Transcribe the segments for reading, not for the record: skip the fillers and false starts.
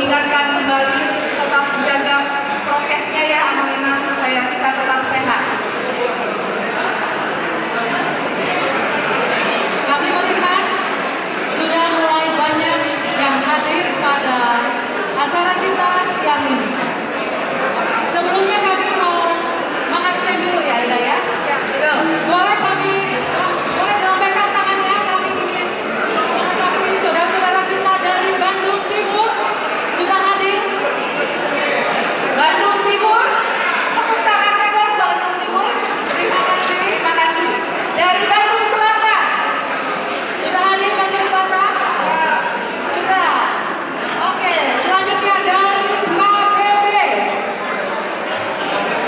mengingatkan kembali tetap jaga prokesnya ya anak-anak supaya kita tetap sehat. Kami melihat sudah mulai banyak yang hadir pada acara kita siang ini. Sebelumnya kami mau mengabsen dulu ya Ida ya. Ya, betul. Boleh dilambaikan tangannya, kami ingin mengetahui saudara-saudara kita dari Bandung Timur sudah hadir. Bandung Timur, tepuk tangannya dong Bandung Timur. Terima kasih. Terima kasih. Dari Bandung Selatan. Sudah hadir Bandung Selatan? Sudah. Oke, selanjutnya dari KBB.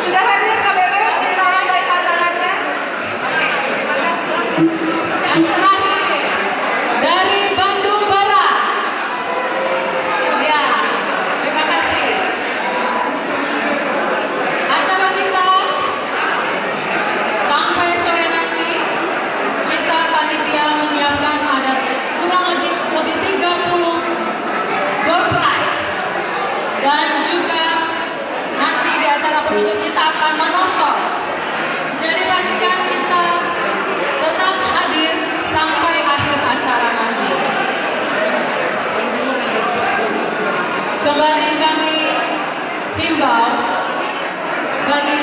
Sudah hadir KBB, kita lambaikan tangannya. Oke, terima kasih. Yang terakhir dari Bandung Barat. Ya, terima kasih. Acara kita sampai sore nanti, kita panitia menyiapkan ada kurang lebih 30 door prize. Dan juga nanti di acara penutup kita akan menonton. Jadi pastikan kita tetap hadir sampai akhir acara nanti. Kembali kami himbau bagi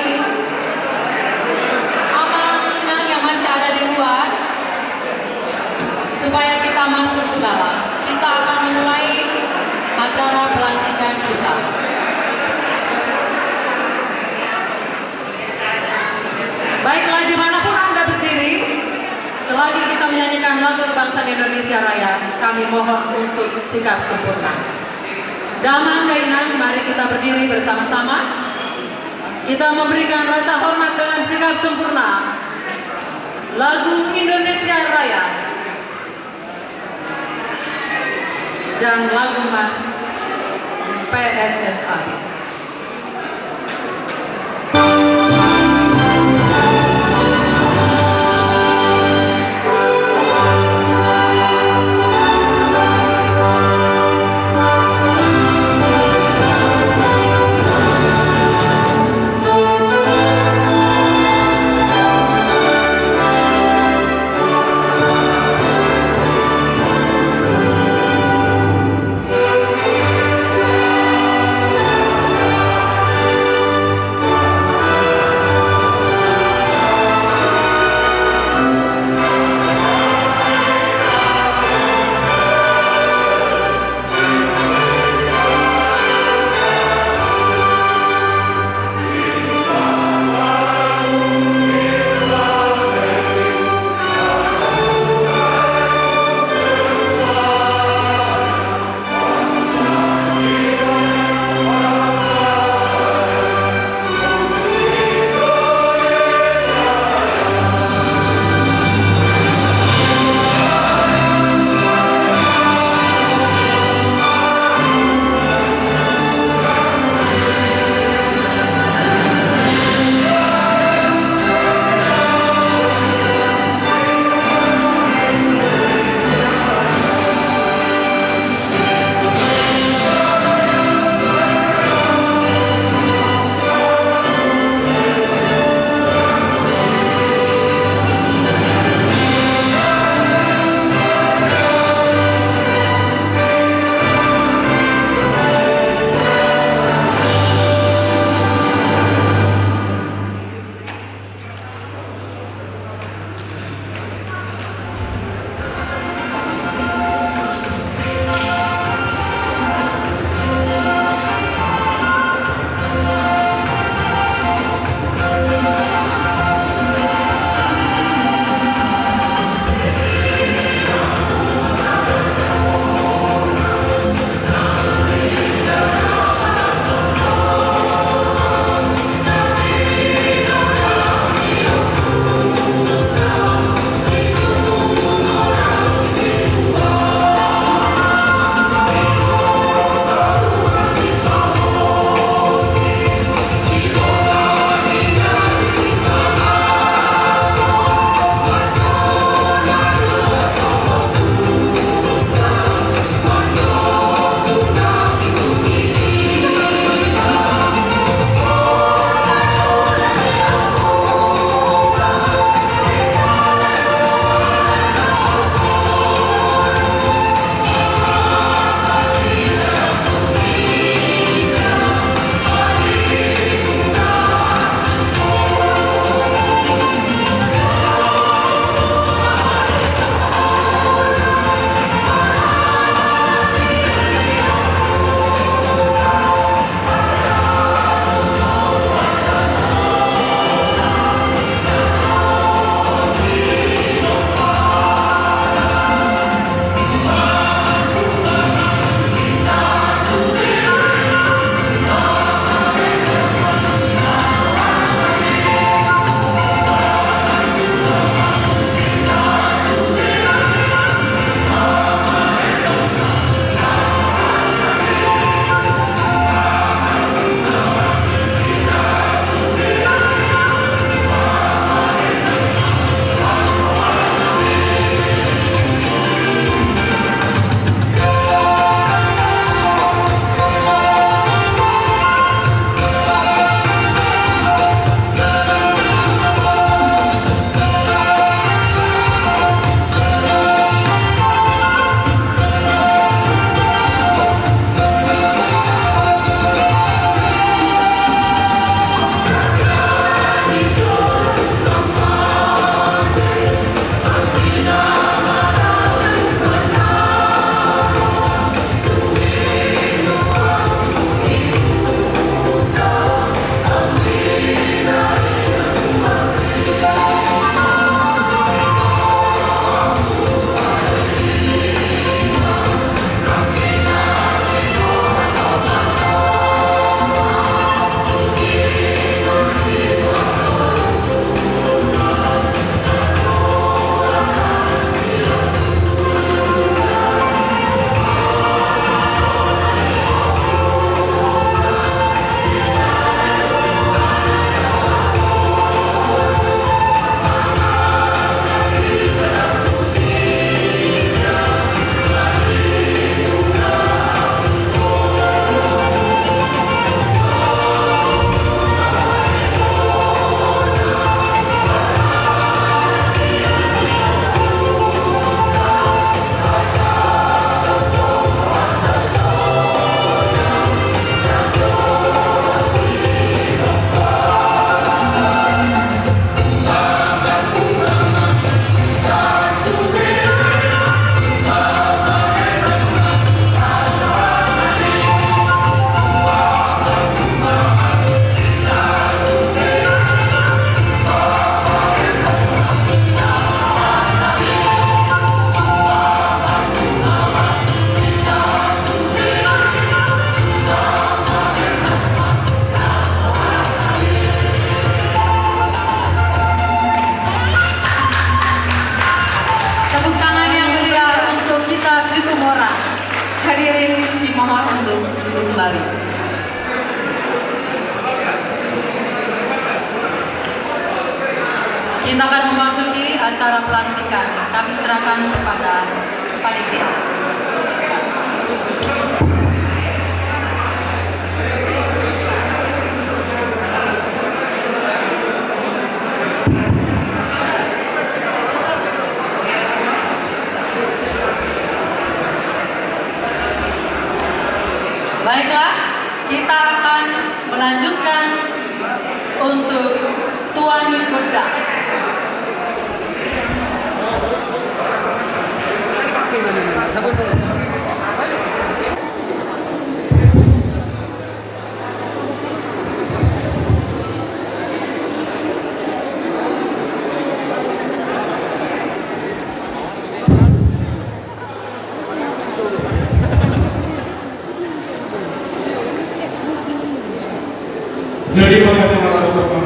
Inang yang masih ada di luar supaya kita masuk ke dalam. Kita akan memulai acara pelantikan kita. Baiklah, dimanapun Anda berdiri, selagi kita menyanyikan lagu kebangsaan Indonesia Raya, kami mohon untuk sikap sempurna. Damang Dainang, mari kita berdiri bersama-sama. Kita memberikan rasa hormat dengan sikap sempurna. Lagu Indonesia Raya dan lagu Mas PSSAB. kembali. Kita akan memasuki acara pelantikan. Kami serahkan kepada panitia. Baiklah, kita akan melanjutkan untuk Tuan Koda. Jadi makanya